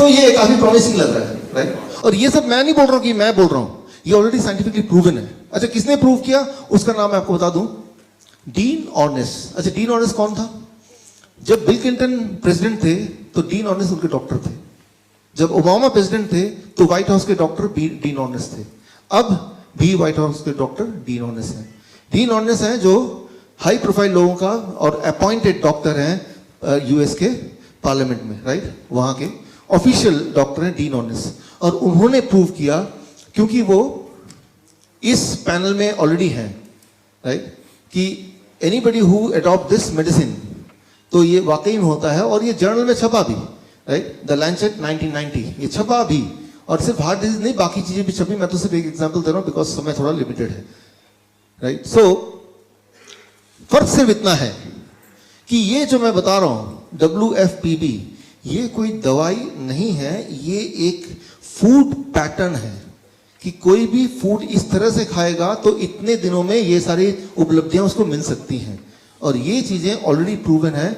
तो ये काफी प्रॉमिसिंग लग रहा है, राइट? और ये सब मैं नहीं बोल रहा हूँ कि मैं बोल रहा हूँ, ये ऑलरेडी साइंटिफिकली प्रूवन है। अच्छा, किसने प्रूव किया उसका नाम मैं आपको बता दूं, डीन ऑर्नेस। अच्छा, डीन ऑर्नेस कौन था? जब बिल क्लिंटन प्रेसिडेंट थे तो डीन ऑर्नेस उनके डॉक्टर थे। जब ओबामा प्रेसिडेंट थे तो व्हाइट हाउस के डॉक्टर डीन ऑर्नेस थे। अब भी व्हाइट हाउस के डॉक्टर डीन ऑर्नेस हैं। डीन ऑर्नेस हैं जो हाई प्रोफाइल लोगों का और अपॉइंटेड डॉक्टर हैं यूएस के पार्लियामेंट में, राइट? वहां के ऑफिशियल डॉक्टर हैं डीन ऑर्नेस। और उन्होंने प्रूव किया, क्योंकि वो इस पैनल में ऑलरेडी हैं, राइट, कि anybody who adopt this medicine, तो ये वाकई में होता है। और ये जर्नल में छपा भी, राइट, द लैंसेट 1990, ये छपा भी। और सिर्फ हार्ट डिजीज नहीं, बाकी चीजें भी छपी। मैं तो सिर्फ एक एग्जांपल दे रहा हूं बिकॉज समय थोड़ा लिमिटेड है, राइट? सो फर्क सिर्फ इतना है कि ये जो मैं बता रहा हूं WFPB, ये कोई दवाई नहीं है, ये एक फूड पैटर्न है कि कोई भी फूड इस तरह से खाएगा तो इतने दिनों में ये सारी उपलब्धियां उसको मिल सकती हैं। और ये चीजें ऑलरेडी प्रूवन है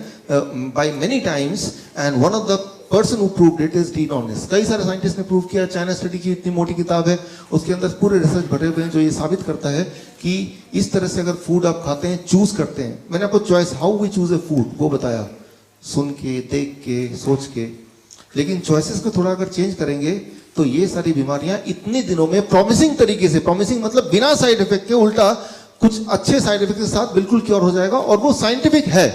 by many times, and one of the person who proved it is Dean Ornish. कई सारे साइंटिस्ट ने प्रूव किया। चाइना स्टडी की इतनी मोटी किताब है, उसके अंदर पूरे रिसर्च भरे हुए हैं जो ये साबित करता है कि इस तरह से अगर फूड आप खाते हैं, चूज करते हैं, मैंने आपको choice, how we choose a food, वो बताया, सुन के, देख के, सोच के। लेकिन चॉइसेस को थोड़ा अगर चेंज करेंगे तो ये सारी बीमारियां इतने दिनों में प्रॉमिसिंग तरीके से, प्रॉमिसिंग मतलब बिना साइड इफेक्ट के, उल्टा कुछ अच्छे साइड इफेक्ट के साथ बिल्कुल क्योर हो जाएगा, और वो साइंटिफिक है।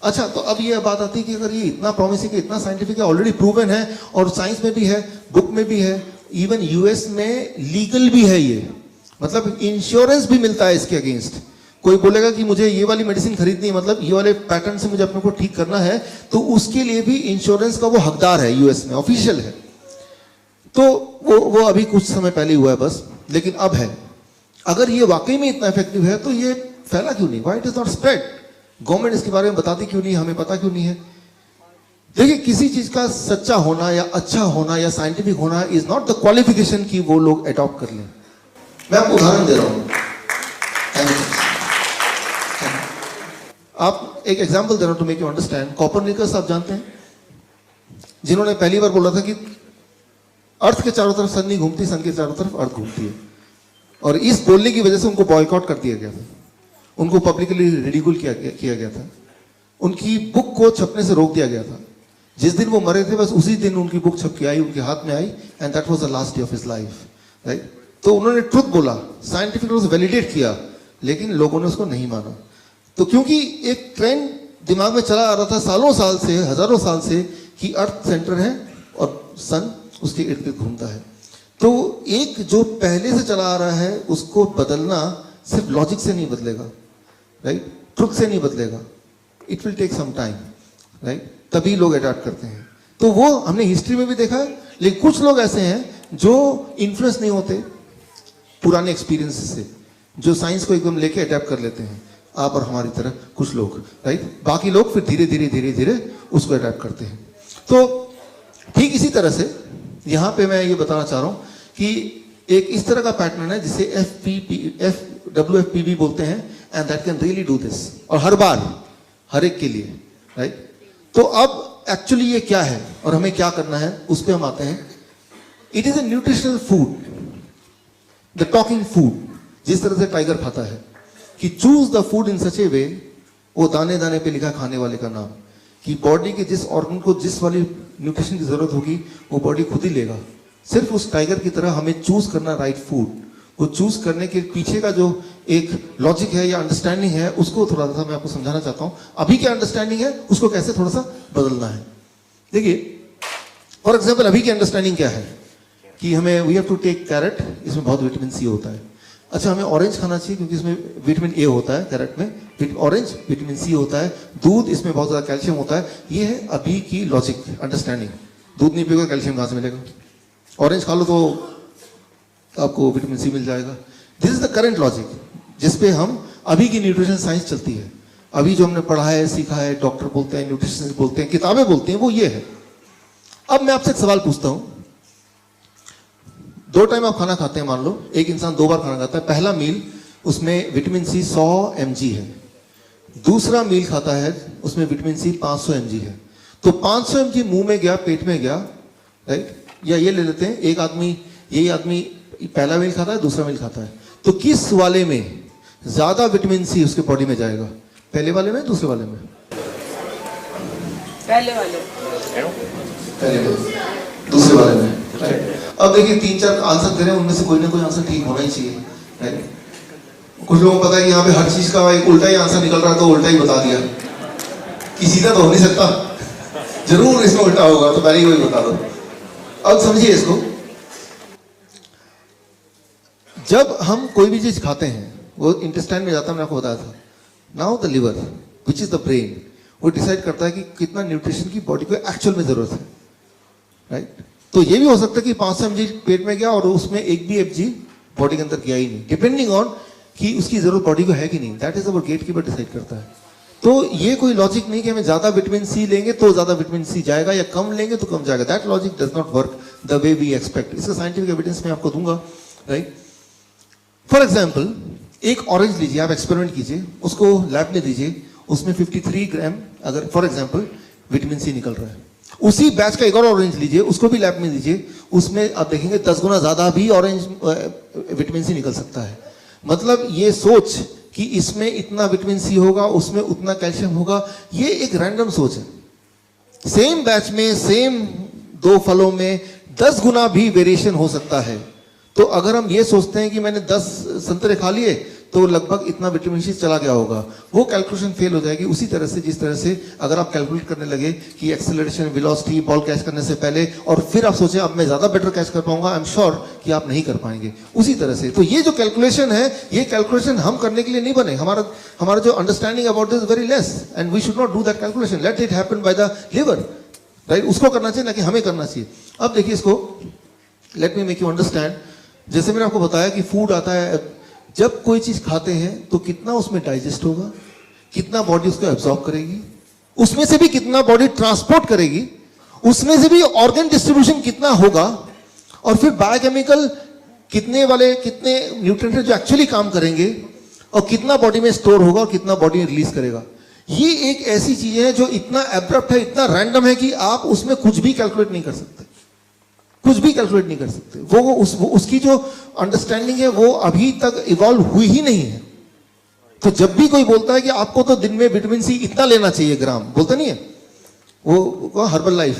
अच्छा, तो अब ये बात आती है कि अगर ये इतना प्रॉमिसिंग है, इतना साइंटिफिक है, ऑलरेडी प्रूवन है, और साइंस में भी है, बुक में भी है, इवन यूएस में लीगल भी है ये, मतलब इंश्योरेंस भी मिलता है इसके अगेंस्ट। कोई बोलेगा कि मुझे ये वाली मेडिसिन खरीदनी है, मतलब ये वाले पैटर्न से मुझे अपने को ठीक करना है, तो उसके लिए भी इंश्योरेंस का वो हकदार है, यूएस में ऑफिशियल है। तो वो अभी कुछ समय पहले हुआ है बस, लेकिन अब है। अगर ये वाकई में इतना इफेक्टिव है तो ये फैला क्यों नहीं? Why it is not spread? Government इसके बारे में बताती क्यों नहीं? हमें पता क्यों नहीं है? देखिए, किसी चीज का सच्चा होना या अच्छा होना या साइंटिफिक होना इज नॉट द क्वालिफिकेशन कि वो लोग अडॉप्ट कर लें। मैं आपको उदाहरण दे रहा हूं, आप एक एग्जांपल दे रहा हूं to make you understand. Copernicus आप जानते हैं, जिन्होंने पहली बार बोला था कि अर्थ के चारों तरफ सन नहीं घूमती, सन के चारों तरफ अर्थ घूमती है। और इस बोलने की वजह से उनको बॉयकॉट कर दिया गया था, उनको पब्लिकली रिडिकुल किया गया था, उनकी बुक को छपने से रोक दिया गया था। जिस दिन वो मरे थे बस उसी दिन उनकी बुक छप के आई, उनके हाथ में आई, and that was the last day of his life, right? तो उन्होंने ट्रुथ बोला, साइंटिफिक रूप से वैलिडेट किया, लेकिन लोगों ने उसको नहीं माना। तो क्योंकि एक ट्रेंड दिमाग में चला आ रहा था सालों साल से, हजारों साल से, कि अर्थ सेंटर है और सन उसके इर्द गिर्द घूमता है। तो एक जो पहले से चला आ रहा है उसको बदलना सिर्फ लॉजिक से नहीं बदलेगा, राइट? ट्रुथ से नहीं बदलेगा, it will take some time, right? तभी लोग अडॉप्ट करते हैं। तो वो हमने हिस्ट्री में भी देखा है। लेकिन कुछ लोग ऐसे हैं जो इन्फ्लुएंस नहीं होते पुराने एक्सपीरियंस से, जो साइंस को एकदम लेके अडॉप्ट कर लेते हैं, आप और हमारी तरह कुछ लोग, राइट? बाकी लोग फिर धीरे धीरे धीरे धीरे उसको अडॉप्ट करते हैं। तो ठीक इसी तरह से यहां पे मैं ये बताना चाह रहा हूं कि एक इस तरह का पैटर्न है जिसे WFPB बोलते हैं, and that can really do this, और हर बार हर एक के लिए, राइट? तो अब एक्चुअली ये क्या है और हमें क्या करना है, उस पर हम आते हैं। It is a nutritional food, the talking food, जिस तरह से टाइगर खाता है कि चूज द फूड इन सच ए वे, वो दाने दाने पे लिखा खाने वाले का नाम, कि बॉडी के जिस ऑर्गन को जिस वाली न्यूट्रिशन की जरूरत होगी वो बॉडी खुद ही लेगा। सिर्फ उस टाइगर की तरह हमें चूज करना राइट फूड। वो चूज करने के पीछे का जो एक लॉजिक है या अंडरस्टैंडिंग है, उसको थोड़ा सा मैं आपको समझाना चाहता हूं। अभी क्या अंडरस्टैंडिंग है उसको कैसे थोड़ा सा बदलना है। देखिए, फॉर एग्जाम्पल अभी की अंडरस्टैंडिंग क्या है कि हमें we have to take carrot, इसमें बहुत विटामिन सी होता है। अच्छा, हमें ऑरेंज खाना चाहिए क्योंकि इसमें विटामिन ए होता है, कैरेट में ऑरेंज विटामिन सी होता है। दूध, इसमें बहुत ज्यादा कैल्शियम होता है। ये है अभी की लॉजिक अंडरस्टैंडिंग। दूध नहीं पिएगा कैल्शियम कहां से मिलेगा? ऑरेंज खा लो तो आपको विटामिन सी मिल जाएगा। This is the current logic जिसपे हम अभी की न्यूट्रिशन साइंस चलती है। अभी जो हमने पढ़ा है, सीखा है, डॉक्टर बोलते हैं, न्यूट्रिशनिस्ट बोलते हैं, किताबें बोलती हैं, वो ये है। अब मैं आपसे एक सवाल पूछता हूं, 2 टाइम आप खाना खाते हैं, मान लो एक इंसान 2 बार खाना खाता है। पहला मील उसमें विटामिन सी 100 mg है, दूसरा मील खाता है उसमें विटामिन सी 500 mg है। तो 500 mg मुंह में गया, पेट में गया, राइट? या ये ले लेते हैं, एक आदमी, यही आदमी पहला मील खाता है, दूसरा मील खाता है, तो किस वाले में ज्यादा विटामिन सी उसके बॉडी में जाएगा? पहले वाले में, दूसरे वाले में? पहले वाले। पहले में, दूसरे वाले में, राइट? अब देखिए 3-4 आंसर दे रहे हैं, उनमें से कोई ना कोई आंसर ठीक होना ही चाहिए, राइट? कुछ लोगों को पता है कि यहाँ पे हर चीज का एक उल्टा ही आंसर निकल रहा है, तो उल्टा ही बता दिया कि सीधा तो हो नहीं सकता, जरूर इसमें उल्टा होगा, तो पहले ही वही बता दो। अब समझिए इसको, जब हम कोई भी चीज खाते हैं वो इंटेस्टाइन में जाता है, मैंने आपको बताया था। Now the liver which is the brain, वो डिसाइड करता है कि कितना न्यूट्रिशन की बॉडी को एक्चुअल में जरूरत है, राइट? तो ये भी हो सकता है कि 500 mg पेट में गया और उसमें एक भी mg बॉडी के अंदर गया ही नहीं, डिपेंडिंग ऑन कि उसकी जरूरत बॉडी को है कि नहीं। That is our gate keeper decide करता है। तो ये कोई लॉजिक नहीं कि हमें ज्यादा विटामिन सी लेंगे तो ज्यादा विटामिन सी जाएगा, या कम लेंगे तो कम जाएगा। That logic does not work the way we expect. इसका साइंटिफिक एविडेंस मैं आपको दूंगा, राइट? फॉर एग्जाम्पल, एक ऑरेंज लीजिए, आप एक्सपेरिमेंट कीजिए, उसको लैब में दीजिए, उसमें 53 ग्राम अगर फॉर एग्जाम्पल विटामिन सी निकल रहा है। उसी बैच का एक और ऑरेंज लीजिए, उसको भी लैब में दीजिए, उसमें आप देखेंगे 10 गुना ज्यादा भी ऑरेंज विटामिन सी निकल सकता है। मतलब ये सोच कि इसमें इतना विटामिन सी होगा, उसमें उतना कैल्शियम होगा, ये एक रैंडम सोच है। सेम बैच में, सेम 2 फलों में 10 गुना भी वेरिएशन हो सकता है। तो अगर हम ये सोचते हैं कि मैंने 10 संतरे खा लिए तो लगभग इतना विटामिन सी चला गया होगा, वो कैलकुलेशन फेल हो जाएगी। उसी तरह से, जिस तरह से अगर आप कैलकुलेट करने लगे कि एक्सेलरेशन, वेलोसिटी, बॉल कैच करने से पहले, और फिर आप सोचे अब मैं ज्यादा बेटर कैच कर पाऊंगा, आई एम श्योर कि आप नहीं कर पाएंगे। उसी तरह से, तो ये जो कैलकुलेशन है, ये कैलकुलेशन हम करने के लिए नहीं बने। हमारा जो understanding about this very less, and we should not do that calculation, let it happen by the liver, right? उसको करना चाहिए, ना कि हमें करना चाहिए। अब देखिए इसको, let me make you understand. जैसे मैंने आपको बताया कि फूड आता है, जब कोई चीज खाते हैं तो कितना उसमें डाइजेस्ट होगा, कितना बॉडी उसको एब्जॉर्ब करेगी, उसमें से भी कितना बॉडी ट्रांसपोर्ट करेगी, उसमें से भी ऑर्गन डिस्ट्रीब्यूशन कितना होगा, और फिर बायोकेमिकल कितने न्यूट्रिएंट जो एक्चुअली काम करेंगे, और कितना बॉडी में स्टोर होगा और कितना बॉडी में रिलीज करेगा। ये एक ऐसी चीज है जो इतना एब्रप्ट है, इतना रैंडम है कि आप उसमें कुछ भी कैलकुलेट नहीं कर सकते, कुछ भी कैलकुलेट नहीं कर सकते। वो उसकी जो अंडरस्टैंडिंग है वो अभी तक इवॉल्व हुई ही नहीं है। तो जब भी कोई बोलता है कि आपको तो दिन में विटामिन सी इतना लेना चाहिए ग्राम, बोलता नहीं है वो हर्बल लाइफ,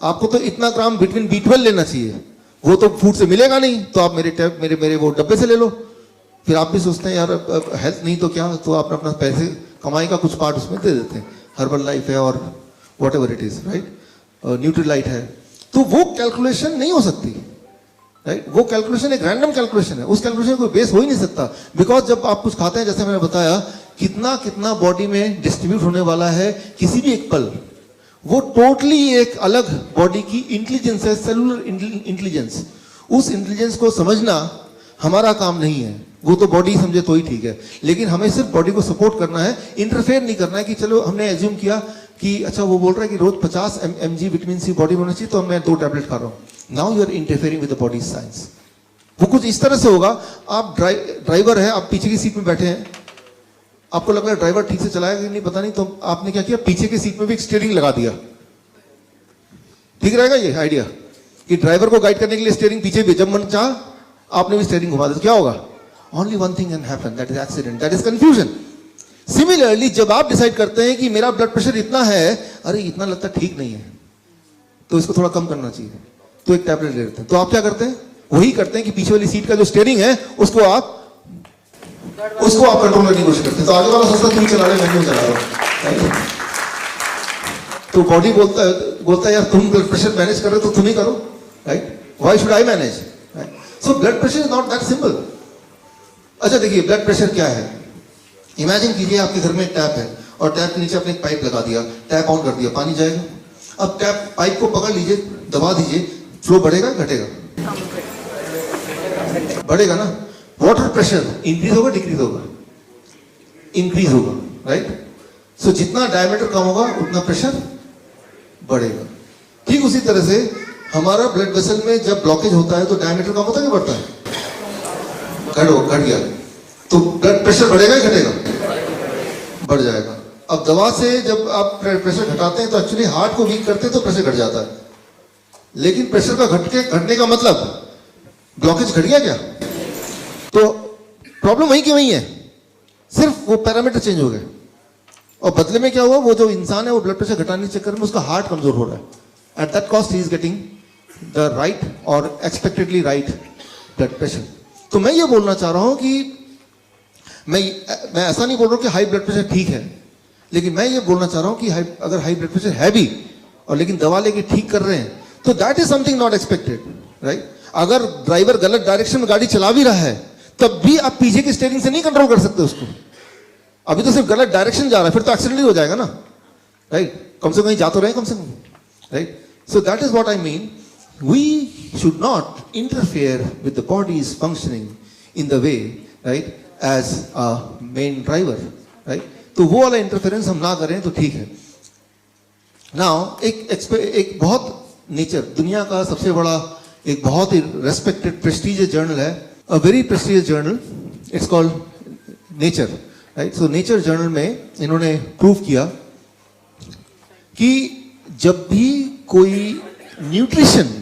आपको तो इतना ग्राम विटामिन B12 लेना चाहिए, वो तो फूड से मिलेगा नहीं, तो आप मेरे वो डब्बे से ले लो। फिर आप भी सोचते हैं यार हेल्थ नहीं तो क्या, तो आप अपना पैसे कमाई का कुछ पार्ट उसमें दे देते हैं। हर्बल लाइफ है और what ever it is, right? Nutrilite है, तो वो कैलकुलेशन नहीं हो सकती, राइट? वो कैलकुलेशन एक रैंडम कैलकुलेशन है, उस कैलकुलेशन को बेस हो ही नहीं सकता। बिकॉज जब आप कुछ खाते हैं, जैसे मैंने बताया, कितना बॉडी में डिस्ट्रीब्यूट होने वाला है किसी भी एक पल, वो टोटली एक अलग बॉडी की इंटेलिजेंस है, सेलुलर इंटेलिजेंस। उस इंटेलिजेंस को समझना हमारा काम नहीं है, वो तो बॉडी समझे तो ही ठीक है, लेकिन हमें सिर्फ बॉडी को सपोर्ट करना है, इंटरफेयर नहीं करना है। कि चलो हमने एज्यूम किया कि अच्छा वो बोल रहा है कि रोज 50 mg विटामिन सी बॉडी में होना चाहिए, तो मैं 2 टैबलेट खा रहा हूं। Now you are interfering with the body science. वो कुछ इस तरह से होगा, आप ड्राइवर है, आप पीछे की सीट में बैठे हैं, आपको लग रहा है ड्राइवर ठीक से चलाएगा कि नहीं पता नहीं, तो आपने क्या किया, पीछे की सीट में भी एक स्टीयरिंग लगा दिया। ठीक रहेगा ये आइडिया कि ड्राइवर को गाइड करने के लिए स्टीयरिंग पीछे भी, जब मन चाह आपने भी स्टीयरिंग घुमा दिया, तो क्या होगा? Only one thing can happen, that is accident, that is confusion. Similarly जब आप डिसाइड करते हैं कि मेरा ब्लड प्रेशर इतना है, अरे इतना लगता ठीक नहीं है, तो इसको थोड़ा कम करना चाहिए, तो एक टैबलेट ले लेते हैं। तो आप क्या करते हैं? वही करते हैं कि पीछे वाली सीट का जो स्टीयरिंग है उसको आप कंट्रोल करने की कोशिश करते हैं। तो आगे वाला सोचता तुम चला रहे, मैं क्यों चला रहा हूं? तो बॉडी बोलता है यार तुम ब्लड प्रेशर मैनेज कर रहे हो तो तुम ही करो, right? Why should I manage? So blood pressure is not that simple. अच्छा देखिए, ब्लड प्रेशर क्या है? इमेजिन कीजिए आपके घर में एक टैप है और टैप के नीचे आपने एक पाइप लगा दिया, टैप ऑन कर दिया, पानी जाएगा। अब टैप पाइप को पकड़ लीजिए, दबा दीजिए, फ्लो बढ़ेगा घटेगा? बढ़ेगा ना। वाटर प्रेशर इंक्रीज होगा डिक्रीज होगा? इंक्रीज होगा, राइट? सो जितना डायमीटर कम होगा उतना प्रेशर बढ़ेगा। ठीक उसी तरह से हमारा ब्लड वेसल में जब ब्लॉकेज होता है तो डायमीटर कम होता है कि बढ़ता है? घट गया, तो ब्लड प्रेशर बढ़ेगा या घटेगा? बढ़ जाएगा। अब दवा से जब आप प्रेशर घटाते हैं तो एक्चुअली हार्ट को वीक करते हैं तो प्रेशर घट जाता है। लेकिन प्रेशर का घटने का मतलब ब्लॉकेज घट गया क्या? तो प्रॉब्लम वहीं की वहीं है, सिर्फ वो पैरामीटर चेंज हो गए और बदले में क्या हुआ, वो जो इंसान है वो ब्लड प्रेशर घटाने के चक्कर में उसका हार्ट कमजोर हो रहा है. At that cost he is getting the right और एक्सपेक्टेडली राइट ब्लड प्रेशर. तो मैं ये बोलना चाह रहा हूं कि मैं ऐसा नहीं बोल रहा हूं कि हाई ब्लड प्रेशर ठीक है, लेकिन मैं ये बोलना चाह रहा हूं कि अगर हाई ब्लड प्रेशर है भी और लेकिन दवा लेके ठीक कर रहे हैं तो that is something not expected, right. अगर ड्राइवर गलत डायरेक्शन में गाड़ी चला भी रहा है तब भी आप पीछे की स्टीयरिंग से नहीं कंट्रोल कर सकते उसको. अभी तो सिर्फ गलत डायरेक्शन जा रहा है, फिर तो एक्सीडेंट ही हो जाएगा ना, राइट. कम से कम कहीं जा तो रहे कम से कम, right. So that is what I mean. We should not interfere with the body's functioning in the way, right, as a main driver, right. तो वो वाला इंटरफेरेंस हम ना करें तो ठीक है. नाउ एक बहुत नेचर, दुनिया का सबसे बड़ा एक बहुत ही रेस्पेक्टेड प्रेस्टीजियस जर्नल है, a very prestigious journal, it's called nature, right. So nature journal में इन्होंने प्रूव किया कि जब भी कोई न्यूट्रिशन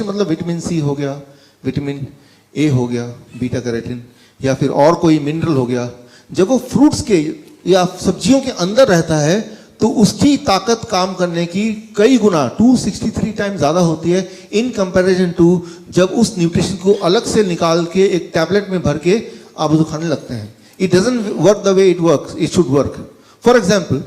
मतलब विटामिन सी हो गया, विटामिन ए हो गया, बीटा कैरोटीन या फिर और कोई मिनरल हो गया, जब वो फ्रूट्स के या सब्जियों के अंदर रहता है तो उसकी ताकत काम करने की कई गुना 263 टाइम ज्यादा होती है इन कंपैरिजन टू जब उस न्यूट्रिशन को अलग से निकाल के एक टैबलेट में भर के आप उसको खाने लगते हैं. It doesn't work the way it should work. For example,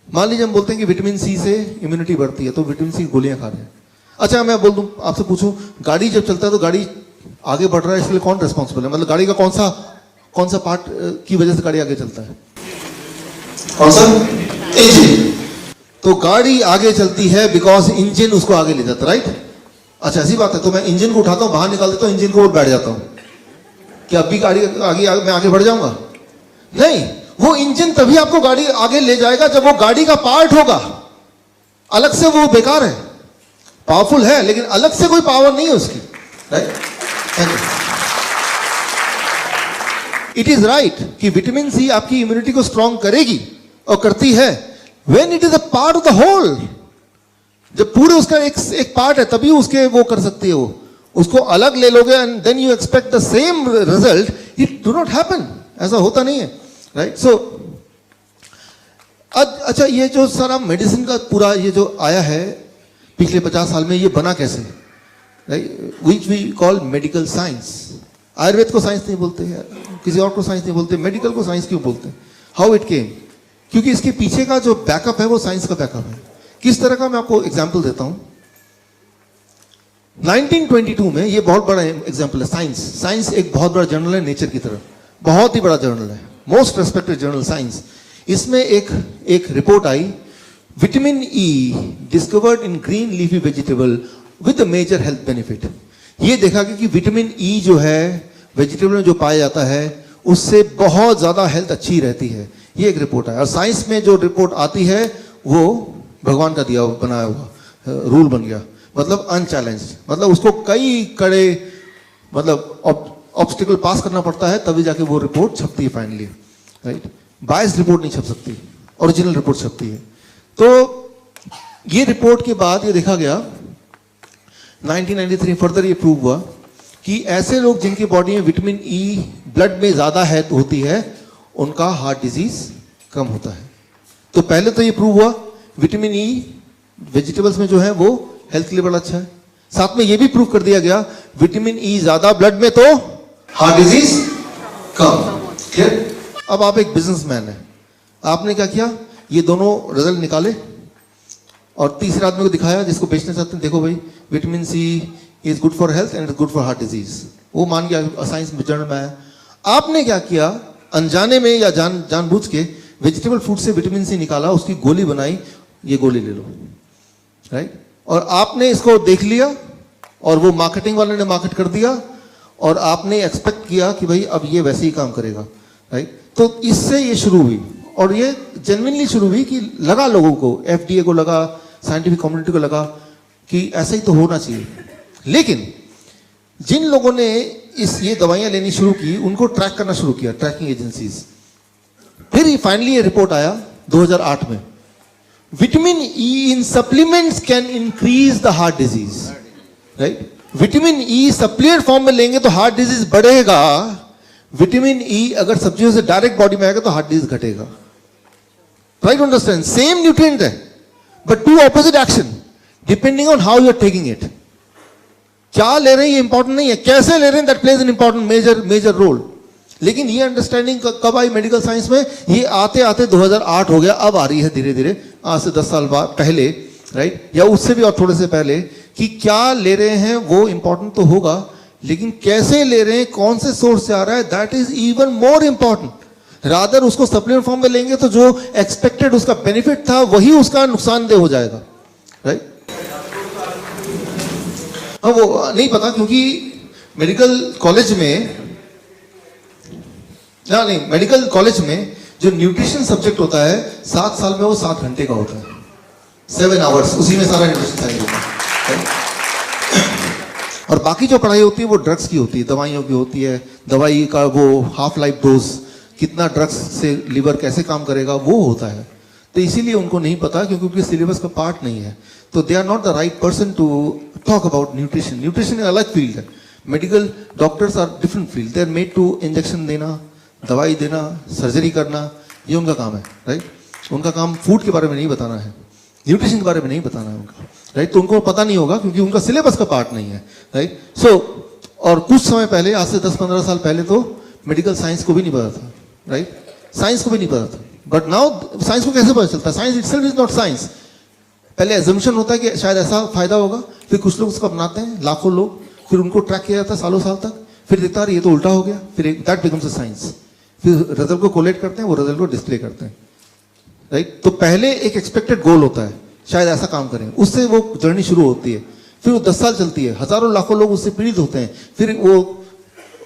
मान लीजिए हम बोलते हैं कि विटामिन सी से इम्यूनिटी बढ़ती है तो विटामिन सी गोलियां खा रहे हैं. अच्छा, मैं बोल दूं, आपसे पूछूं, गाड़ी जब चलता है तो गाड़ी आगे बढ़ रहा है, इसके लिए कौन रिस्पॉन्सिबल है? मतलब गाड़ी का कौन सा पार्ट की वजह से गाड़ी आगे चलता है? कौन सा? इंजन. तो गाड़ी आगे चलती है बिकॉज इंजन उसको आगे ले जाता है, राइट. अच्छा, ऐसी बात है. तो मैं इंजन को उठाता हूं, बाहर निकाल देता हूं, इंजन को बैठ जाता हूं, क्या अभी गाड़ी मैं आगे बढ़ जाऊंगा? नहीं. वो इंजन तभी आपको गाड़ी आगे ले जाएगा जब वो गाड़ी का पार्ट होगा. अलग से वो बेकार है, पावरफुल है लेकिन अलग से कोई पावर नहीं है उसकी, राइट. इट इज राइट कि विटामिन सी आपकी इम्यूनिटी को स्ट्रॉन्ग करेगी और करती है when it is a part of the whole. जब पूरे उसका एक पार्ट है तभी उसके वो कर सकती है. वो उसको अलग ले लोगे and then you expect the same result, it do not happen. ऐसा होता नहीं है, राइट. सो अच्छा, ये जो सारा मेडिसिन का पूरा ये जो आया है पिछले 50 साल में, ये बना कैसे, right, which we call medical science. Ayurveda को साइंस नहीं बोलते हैं, किसी और को साइंस नहीं बोलते, मेडिकल को साइंस क्यों बोलते हैं? How it came? क्योंकि इसके पीछे का जो बैकअप है वो साइंस का बैकअप है. किस तरह का, मैं आपको एग्जांपल देता हूं. 1922 में, ये बहुत बड़ा एग्जांपल है. साइंस एक बहुत बड़ा जर्नल है नेचर की तरह, बहुत ही बड़ा जर्नल है, मोस्ट रेस्पेक्टेड जर्नल साइंस. इसमें एक रिपोर्ट आई, vitamin E discovered in green leafy vegetable with a major health benefit. ये देखा कि विटामिन ई जो है वेजिटेबल में जो पाया जाता है उससे बहुत ज्यादा हेल्थ अच्छी रहती है. ये एक रिपोर्ट है. और साइंस में जो रिपोर्ट आती है वो भगवान का दिया बनाया हुआ रूल बन गया, मतलब अनचैलेंज्ड. मतलब उसको कई कड़े मतलब ऑब्स्टिकल पास करना पड़ता है तभी जाके वो रिपोर्ट छपती है फाइनली, राइट. बायस्ड रिपोर्ट नहीं छप सकती, ओरिजिनल रिपोर्ट छपती है. तो ये रिपोर्ट के बाद ये देखा गया 1993 फर्दर ये प्रूव हुआ कि ऐसे लोग जिनकी बॉडी में विटामिन ई ब्लड में ज्यादा है तो होती है, उनका हार्ट डिजीज कम होता है. तो पहले तो ये प्रूव हुआ विटामिन ई वेजिटेबल्स में जो है वो हेल्थ के लिए बड़ा अच्छा है. साथ में ये भी प्रूव कर दिया गया विटामिन ई ज्यादा ब्लड में तो हार्ट डिजीज कम. क्लियर? अब आप एक बिजनेसमैन है, आपने क्या किया, ये दोनों रिजल्ट निकाले और तीसरे आदमी को दिखाया जिसको बेचना चाहते हैं, देखो भाई vitamin C is good for health and is good for heart disease. वो मान गया, साइंस जर्नल में आया. आपने क्या किया, अनजाने में या जानबूझ के वेजिटेबल फूड से विटामिन सी निकाला, उसकी गोली बनाई, ये गोली ले लो, राइट. और आपने इसको देख लिया और वो मार्केटिंग वाले ने मार्केट कर दिया और आपने एक्सपेक्ट किया कि भाई अब ये वैसे ही काम करेगा, राइट. तो इससे ये शुरू हुई और ये जेन्युइनली शुरू हुई कि लगा लोगों को, एफडीए को लगा, साइंटिफिक कम्युनिटी को लगा कि ऐसा ही तो होना चाहिए. लेकिन जिन लोगों ने ये दवाइयां लेनी शुरू की उनको ट्रैक करना शुरू किया, ट्रैकिंग एजेंसीज. फिर फाइनली ये रिपोर्ट आया 2008 में. Vitamin E in supplements can increase the heart disease, right? Vitamin E supplement form में लेंगे तो हार्ट डिजीज बढ़ेगा, विटामिन ई अगर सब्जियों से डायरेक्ट बॉडी में आएगा तो हार्ट डिजीज घटेगा। Right, understand? सेम न्यूट्रिएंट है but two opposite action depending on how you are taking it. क्या ले रहे हैं ये इंपॉर्टेंट नहीं है, कैसे ले रहे हैं that plays an important major role. लेकिन ये अंडरस्टैंडिंग कब आई मेडिकल साइंस में? ये आते आते 2008 हो गया, अब आ रही है धीरे धीरे, आज से 10 साल बाद पहले, राइट, या उससे भी और थोड़े से पहले, कि क्या ले रहे हैं वो इंपॉर्टेंट तो होगा, लेकिन कैसे ले रहे हैं, कौन से सोर्स से आ रहा है, that is even more important. Rather उसको सप्लीमेंट फॉर्म में लेंगे तो जो एक्सपेक्टेड उसका बेनिफिट था वही उसका नुकसानदेह हो जाएगा, राइट? अब वो नहीं पता, क्योंकि मेडिकल कॉलेज में मेडिकल कॉलेज में जो न्यूट्रिशन सब्जेक्ट होता है 7 साल में वो 7 घंटे का होता है, 7 आवर्स, उसी में सारा न्यूट्रिशन साइंस होता है। और बाकी जो पढ़ाई होती है वो ड्रग्स की होती है, दवाइयों की होती है, दवाई का वो हाफ लाइफ डोज, कितना ड्रग्स से लिवर कैसे काम करेगा वो होता है। तो इसीलिए उनको नहीं पता, क्योंकि उनके सिलेबस का पार्ट नहीं है, तो they are not the right person to talk about nutrition. Nutrition एक अलग फील्ड है, medical doctors are different field, they are made to injection देना, दवाई देना, सर्जरी करना, ये उनका काम है, राइट? उनका काम फूड के बारे में नहीं बताना है, न्यूट्रिशन के बारे में नहीं बताना है उनका, राइट? तो उनको पता नहीं होगा क्योंकि उनका सिलेबस का पार्ट नहीं है, राइट? सो और कुछ समय पहले, आज से 10-15 साल पहले तो मेडिकल साइंस को भी नहीं पता था, राइट? साइंस को भी नहीं पता था, बट नाउ साइंस को कैसे पता चलता है? Science itself is not science. पहले एजम्पशन होता है कि शायद ऐसा फायदा होगा, फिर कुछ लोग उसको अपनाते हैं, लाखों लोग, फिर उनको ट्रैक किया जाता है सालों साल तक, फिर देखता है ये तो उल्टा हो गया, फिर दैट बिकम्स अ साइंस, फिर रिजल्ट को कोलेट करते हैं, वो रिजल्ट को डिस्प्ले करते हैं, राइट? तो पहले एक एक्सपेक्टेड गोल होता है, शायद ऐसा काम करें, उससे वो जर्नी शुरू होती है, फिर वो 10 साल चलती है, हजारों लाखों लोग उससे पीड़ित होते हैं, फिर वो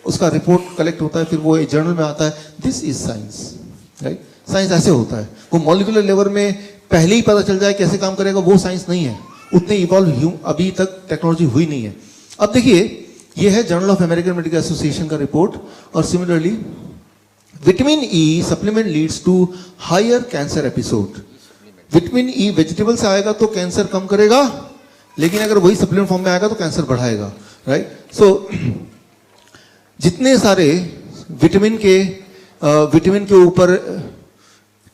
उसका रिपोर्ट कलेक्ट होता है, फिर वो एक जर्नल में आता है, this is science, right? Science ऐसे होता है। वो मॉलिक्यूलर लेवल में पहले ही पता चल जाए कैसे काम करेगा, वो साइंस नहीं है, उतने इवॉल्व अभी तक टेक्नोलॉजी हुई नहीं है। अब देखिए, ये है journal of American Medical Association का रिपोर्ट, और similarly vitamin E supplement leads to higher cancer episode. Vitamin E vegetable से आएगा तो कैंसर कम करेगा, लेकिन अगर वही सप्लीमेंट फॉर्म में आएगा तो कैंसर बढ़ाएगा, राइट? सो जितने सारे विटामिन के ऊपर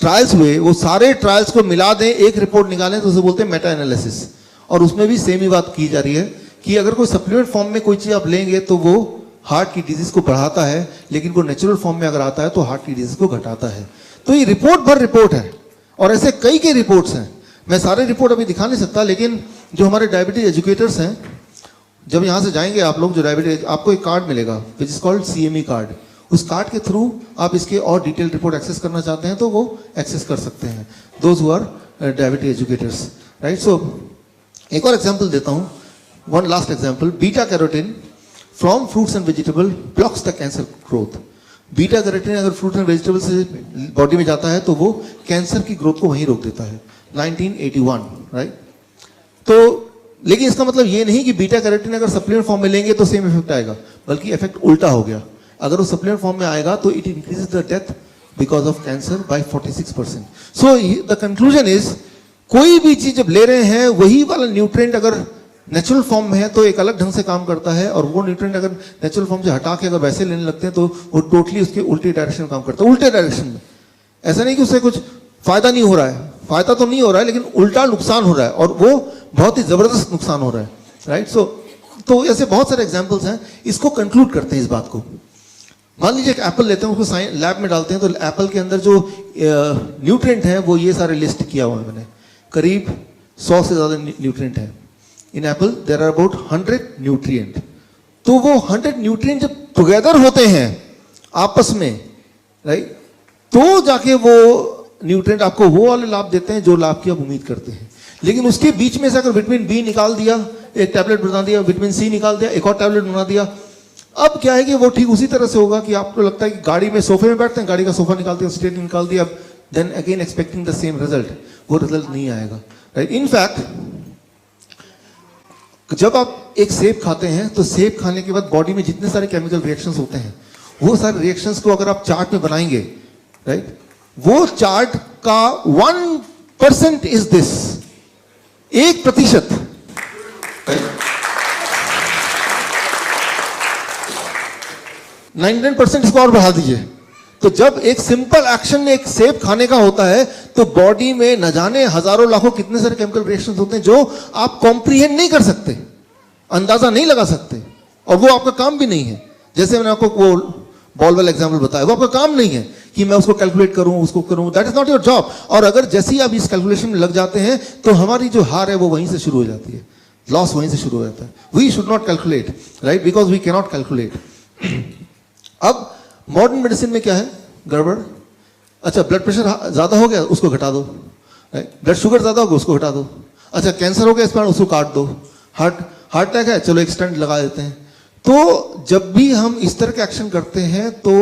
ट्रायल्स हुए, वो सारे ट्रायल्स को मिला दें, एक रिपोर्ट निकालें, तो उसे बोलते हैं मेटा एनालिसिस। और उसमें भी सेम ही बात की जा रही है कि अगर कोई सप्लीमेंट फॉर्म में कोई चीज आप लेंगे तो वो हार्ट की डिजीज को बढ़ाता है, लेकिन वो नेचुरल फॉर्म में अगर आता है तो हार्ट की डिजीज को घटाता है। तो ये रिपोर्ट भर रिपोर्ट है, और ऐसे कई के रिपोर्ट्स हैं। मैं सारे रिपोर्ट अभी दिखा नहीं सकता, लेकिन जो हमारे डायबिटीज एजुकेटर्स हैं, जब यहाँ से जाएंगे आप लोग, जो डायबिटीज, आपको एक कार्ड मिलेगा which is called CME card. उस कार्ड के थ्रू आप इसके और डिटेल रिपोर्ट एक्सेस करना चाहते हैं तो वो एक्सेस कर सकते हैं, those who are diabetes educators, right? So एक और एग्जाम्पल देता हूँ, one last example, beta carotene from fruits and vegetable blocks the cancer growth. Beta carotene अगर फ्रूट एंड वेजिटेबल से बॉडी में जाता है तो वो कैंसर की ग्रोथ को वहीं रोक देता है, 1981, राइट? तो लेकिन इसका मतलब ये नहीं कि बीटा कैरोटीन अगर सप्लीमेंट फॉर्म में लेंगे तो सेम इफेक्ट आएगा, बल्कि इफेक्ट उल्टा हो गया। अगर वो सप्लीमेंट फॉर्म में आएगा तो it increases the death because of cancer by 46%। So the conclusion is, कोई भी चीज जब ले रहे हैं, वही वाला न्यूट्रिएंट अगर नेचुरल फॉर्म में है तो एक अलग ढंग से काम करता है, और वो न्यूट्रिएंट अगर नेचुरल फॉर्म से हटा के अगर वैसे लेने लगते हैं तो वो टोटली उसके उल्टे डायरेक्शन में काम करता है, उल्टे डायरेक्शन में। ऐसा नहीं कि उससे कुछ फायदा नहीं हो रहा है, फायदा तो नहीं हो रहा है, लेकिन उल्टा नुकसान हो रहा है, और वो बहुत ही जबरदस्त नुकसान हो रहा है, राइट? सो तो ऐसे बहुत सारे एग्जाम्पल्स हैं। इसको कंक्लूड करते हैं इस बात को। मान लीजिए एक एप्पल लेते हैं, उसको लैब में डालते हैं, तो एप्पल के अंदर जो न्यूट्रिएंट है वो ये सारे लिस्ट किया हुआ है मैंने, करीब 100 से ज्यादा न्यूट्रिएंट है in apple. There are about 100 nutrient. तो वो 100 न्यूट्रिएंट जब टुगेदर होते हैं आपस में, राइट, तो जाके वो न्यूट्रिएंट आपको वो वाले लाभ देते हैं जो लाभ की आप उम्मीद करते हैं। लेकिन उसके बीच में से अगर विटामिन बी निकाल दिया, एक टैबलेट बना दिया, विटामिन सी निकाल दिया, एक और टैबलेट बना दिया, अब क्या है कि वो ठीक उसी तरह से होगा कि आपको लगता है कि गाड़ी में सोफे में बैठते हैं, गाड़ी का सोफा निकाल दिया, स्टेट निकाल दिया, then again expecting the same result, वो रिजल्ट नहीं आएगा, राइट? इनफैक्ट जब आप एक सेब खाते हैं तो सेब खाने के बाद बॉडी में जितने सारे केमिकल रिएक्शंस होते हैं, वो सारे रिएक्शंस को अगर आप चार्ट में बनाएंगे, राइट, वो चार्ट का परसेंट इज दिस, 1%। 99% इसको और बढ़ा दीजिए। तो जब एक सिंपल एक्शन एक सेब खाने का होता है तो बॉडी में न जाने हजारों लाखों कितने सारे केमिकल रिएक्शंस होते हैं जो आप कॉम्प्रीहेंड नहीं कर सकते, अंदाजा नहीं लगा सकते, और वो आपका काम भी नहीं है। जैसे मैंने आपको वो बॉल वाला एग्जांपल बताया, वो आपका काम नहीं है कि मैं उसको कैलकुलेट करूं, उसको करूं, that is not your job. और अगर जैसे ही आप इस कैलकुलेशन में लग जाते हैं तो हमारी जो हार है वो वहीं से शुरू हो जाती है, लॉस वहीं से शुरू हो जाता है। We should not calculate, right, because we can not calculate. अब मॉडर्न मेडिसिन में क्या है गड़बड़? अच्छा, ब्लड प्रेशर ज्यादा हो गया, उसको घटा दो, ब्लड शुगर ज्यादा हो गया, उसको घटा दो। अच्छा, कैंसर हो गया इस पर, उसको काट दो। हार्ट अटैक है, चलो एक स्टेंट लगा देते हैं। तो जब भी हम इस तरह के एक्शन करते हैं तो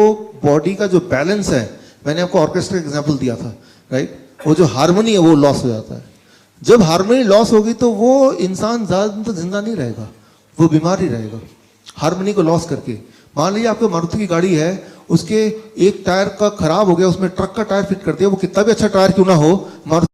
बॉडी का जो बैलेंस है, मैंने आपको ऑर्केस्ट्रा का एग्जांपल दिया था, राइट, वो जो हार्मनी है वो लॉस हो जाता है। जब हार्मनी लॉस होगी तो वो इंसान ज्यादा तो जिंदा नहीं रहेगा, वो बीमार ही रहेगा हार्मनी को लॉस करके। मान लीजिए आपको मारुति की गाड़ी है, उसके एक टायर का खराब हो गया, उसमें ट्रक का टायर फिट कर दिया, वो कितना भी अच्छा टायर क्यों ना हो, मारुति